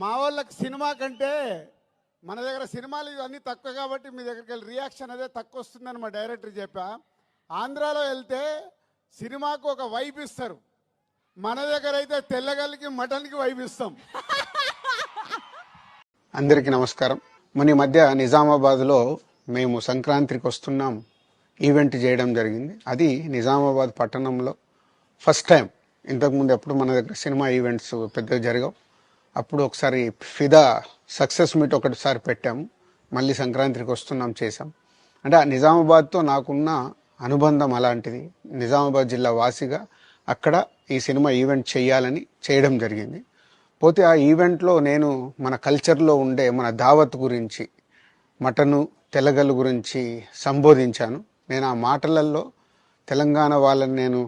మా వాళ్ళకి సినిమా కంటే మన దగ్గర సినిమాలు ఇవన్నీ తక్కువ కాబట్టి మీ దగ్గరికి వెళ్ళి రియాక్షన్ అదే తక్కువ వస్తుందని మా డైరెక్టర్ చెప్పా. ఆంధ్రాలో వెళ్తే సినిమాకు ఒక వైబ్ ఇస్తారు, మన దగ్గర అయితే తెల్లగల్లికి మటన్కి వైబ్ ఇస్తాం. అందరికీ నమస్కారం. మన ఈ మధ్య నిజామాబాద్లో మేము సంక్రాంతికి వస్తున్నాం ఈవెంట్ చేయడం జరిగింది. అది నిజామాబాద్ పట్టణంలో ఫస్ట్ టైం. ఇంతకుముందు ఎప్పుడు మన దగ్గర సినిమా ఈవెంట్స్ పెద్దగా జరగవు. అప్పుడు ఒకసారి ఫిదా సక్సెస్ మీట్ ఒకటిసారి పెట్టాము, మళ్ళీ సంక్రాంతికి వస్తున్నాం చేసాం. అంటే ఆ నిజామాబాద్తో నాకున్న అనుబంధం అలాంటిది. నిజామాబాద్ జిల్లా వాసిగా అక్కడ ఈ సినిమా ఈవెంట్ చేయాలని చేయడం జరిగింది. పోతే ఆ ఈవెంట్లో నేను మన కల్చర్లో ఉండే మన దావత్ గురించి, మటను తెలగలు గురించి సంబోధించాను. నేను ఆ మాటలలో తెలంగాణ వాళ్ళని నేను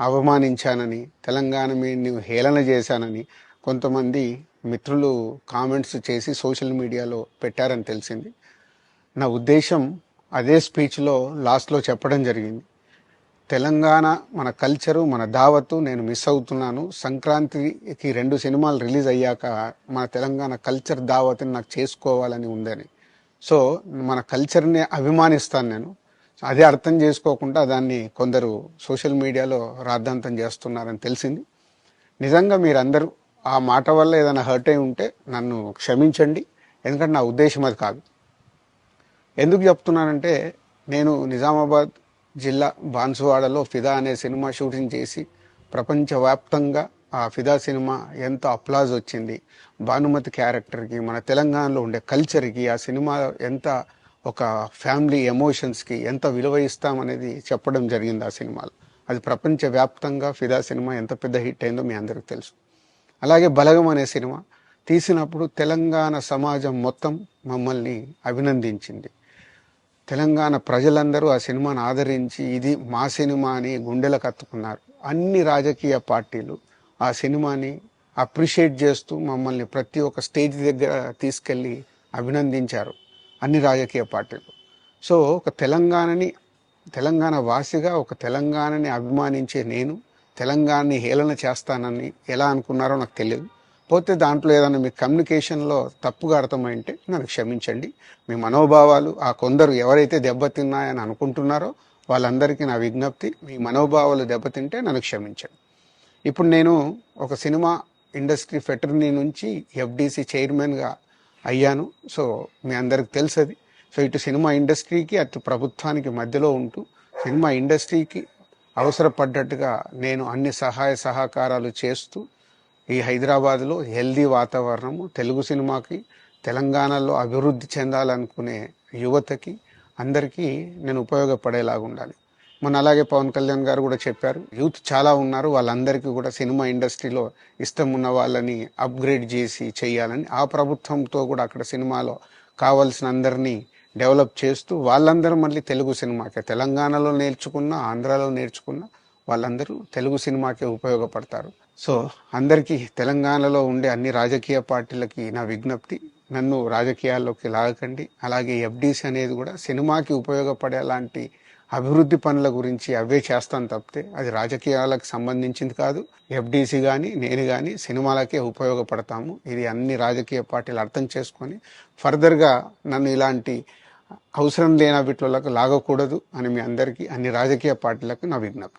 అవమానించానని, తెలంగాణ మీద హేళన చేశానని కొంతమంది మిత్రులు కామెంట్స్ చేసి సోషల్ మీడియాలో పెట్టారని తెలిసింది. నా ఉద్దేశం అదే స్పీచ్లో లాస్ట్లో చెప్పడం జరిగింది. తెలంగాణ మన కల్చరు, మన దావత్తు నేను మిస్ అవుతున్నాను. సంక్రాంతికి 2 సినిమాలు రిలీజ్ అయ్యాక మన తెలంగాణ కల్చర్ దావత్ని నాకు చేసుకోవాలని ఉందని. సో మన కల్చర్ని అభిమానిస్తాను నేను. అదే అర్థం చేసుకోకుండా దాన్ని కొందరు సోషల్ మీడియాలో రాద్ధాంతం చేస్తున్నారని తెలిసింది. నిజంగా మీరందరూ ఆ మాట వల్ల ఏదైనా హర్ట్ అయి ఉంటే నన్ను క్షమించండి, ఎందుకంటే నా ఉద్దేశం అది కాదు. ఎందుకు చెప్తున్నానంటే, నేను నిజామాబాద్ జిల్లా బాన్సువాడలో ఫిదా అనే సినిమా షూటింగ్ చేసి ప్రపంచవ్యాప్తంగా ఆ ఫిదా సినిమా ఎంత అప్లాజ్ వచ్చింది, భానుమతి క్యారెక్టర్కి, మన తెలంగాణలో ఉండే కల్చర్కి ఆ సినిమా ఎంత ఒక ఫ్యామిలీ ఎమోషన్స్కి ఎంత విలువ ఇస్తామనేది చెప్పడం జరిగింది ఆ సినిమాలో. అది ప్రపంచవ్యాప్తంగా ఫిదా సినిమా ఎంత పెద్ద హిట్ అయిందో మీ అందరికీ తెలుసు. అలాగే బలగం అనే సినిమా తీసినప్పుడు తెలంగాణ సమాజం మొత్తం మమ్మల్ని అభినందించింది. తెలంగాణ ప్రజలందరూ ఆ సినిమాను ఆదరించి ఇది మా సినిమా అని గుండెలకు హత్తుకున్నారు. అన్ని రాజకీయ పార్టీలు ఆ సినిమాని అప్రిషియేట్ చేస్తూ మమ్మల్ని ప్రతి ఒక్క స్టేజ్ దగ్గర తీసుకెళ్ళి అభినందించారు, అన్ని రాజకీయ పార్టీలు. సో ఒక తెలంగాణ వాసిగా ఒక తెలంగాణని అభిమానించే నేను తెలంగాణని హేళన చేస్తానని ఎలా అనుకున్నారో నాకు తెలియదు. పోతే దాంట్లో ఏదైనా మీ కమ్యూనికేషన్లో తప్పుగా అర్థమైంటే నన్ను క్షమించండి. మీ మనోభావాలు ఆ కొందరు ఎవరైతే దెబ్బతిన్నాయని అనుకుంటున్నారో వాళ్ళందరికీ నా విజ్ఞప్తి, మీ మనోభావాలు దెబ్బతింటే నన్ను క్షమించండి. ఇప్పుడు నేను ఒక సినిమా ఇండస్ట్రీ ఫెటర్నీ నుంచి ఎఫ్డిసి చైర్మన్గా అయ్యాను. సో మీ అందరికి తెలుసది. సో ఇటు సినిమా ఇండస్ట్రీకి అటు ప్రభుత్వానికి మధ్యలో ఉంటూ సినిమా ఇండస్ట్రీకి అవసరపడ్డట్టుగా నేను అన్ని సహాయ సహకారాలు చేస్తూ ఈ హైదరాబాద్లో హెల్దీ వాతావరణము, తెలుగు సినిమాకి, తెలంగాణలో అభివృద్ధి చెందాలనుకునే యువతకి అందరికీ నేను ఉపయోగపడేలాగా ఉండాలి. అలాగే పవన్ కళ్యాణ్ గారు కూడా చెప్పారు, యూత్ చాలా ఉన్నారు, వాళ్ళందరికీ కూడా సినిమా ఇండస్ట్రీలో ఇష్టం ఉన్న వాళ్ళని అప్గ్రేడ్ చేసి చేయాలని, ఆ ప్రభుత్వంతో కూడా అక్కడ సినిమాలో కావాల్సిన అందరినీ డెవలప్ చేస్తూ వాళ్ళందరూ మళ్ళీ తెలుగు సినిమాకే, తెలంగాణలో నేర్చుకున్న, ఆంధ్రాలో నేర్చుకున్న వాళ్ళందరూ తెలుగు సినిమాకే ఉపయోగపడతారు. సో అందరికీ తెలంగాణలో ఉండే అన్ని రాజకీయ పార్టీలకి నా విజ్ఞప్తి, నన్ను రాజకీయాల్లోకి లాగకండి. అలాగే ఎఫ్డిసి అనేది కూడా సినిమాకి ఉపయోగపడే లాంటి అభివృద్ధి పనుల గురించి అవే చేస్తాను తప్పితే అది రాజకీయాలకు సంబంధించింది కాదు. ఎఫ్డిసి కానీ నేను కానీ సినిమాలకే ఉపయోగపడతాము. ఇది అన్ని రాజకీయ పార్టీలు అర్థం చేసుకొని ఫర్దర్గా నన్ను ఇలాంటి అవసరం లేని వీటిలోకి లాగకూడదు అని మీ అందరికీ, అన్ని రాజకీయ పార్టీలకు నా విజ్ఞప్తి.